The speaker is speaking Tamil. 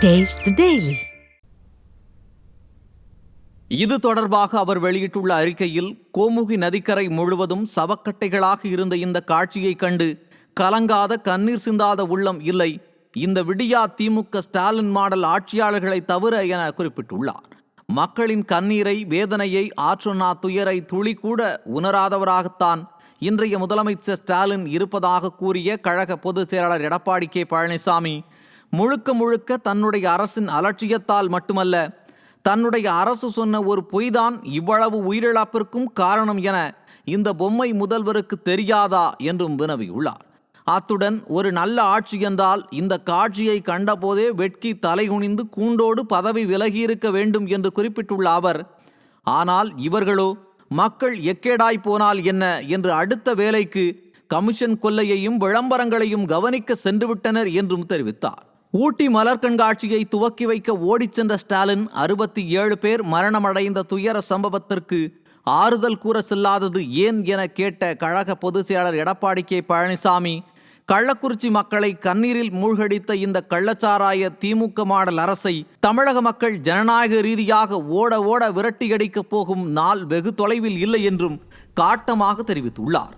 Taste the Daily. இது தொடர்பாக அவர் வெளியிட்டுள்ள அறிக்கையில், கோமுகி நதிக்கரை முழுவதும் சவக்கட்டைகளாக இருந்த இந்த காட்சியை கண்டு கலங்காத கண்ணீர் சிந்தாத உள்ளம் இல்லை இந்த விடியா திமுக ஸ்டாலின் மாடல் ஆட்சியாளர்களை தவிர என குறிப்பிட்டுள்ளார். மக்களின் கண்ணீரை, வேதனையை, ஆற்றொன்னா துயரை துளி கூட உணராதவராகத்தான் இன்றைய முதலமைச்சர் ஸ்டாலின் இருப்பதாக கூறிய கழக பொதுச் செயலாளர் எடப்பாடி கே பழனிசாமி, முழுக்க முழுக்க தன்னுடைய அரசின் அலட்சியத்தால் மட்டுமல்ல, தன்னுடைய அரசு சொன்ன ஒரு பொய்தான் இவ்வளவு உயிரிழப்பிற்கும் காரணம் என இந்த பொம்மை முதல்வருக்கு தெரியாதா என்றும் வினவியுள்ளார். அத்துடன் ஒரு நல்ல ஆட்சி என்றால் இந்த காட்சியை கண்டபோதே வெட்கி தலைகுனிந்து கூண்டோடு பதவி விலகியிருக்க வேண்டும் என்று குறிப்பிட்டுள்ள அவர், ஆனால் இவர்களோ மக்கள் எக்கேடாய் போனால் என்ன என்று அடுத்த வேலைக்கு கமிஷன் கொள்ளையையும் விளம்பரங்களையும் கவனிக்க சென்றுவிட்டனர் என்றும் தெரிவித்தார். ஊட்டி மலர் கண்காட்சியை துவக்கி வைக்க ஓடிச் சென்ற ஸ்டாலின் 67 பேர் மரணமடைந்த துயர சம்பவத்திற்கு ஆறுதல் கூற செல்லாதது ஏன் என கேட்ட கழக பொதுச் செயலாளர் எடப்பாடி கே பழனிசாமி, கள்ளக்குறிச்சி மக்களை கண்ணீரில் மூழ்கடித்த இந்த கள்ளச்சாராய திமுக மாடல் அரசை தமிழக மக்கள் ஜனநாயக ரீதியாக ஓட ஓட விரட்டியடிக்கப் போகும் நாள் வெகு தொலைவில் இல்லை என்றும் காட்டமாக தெரிவித்துள்ளார்.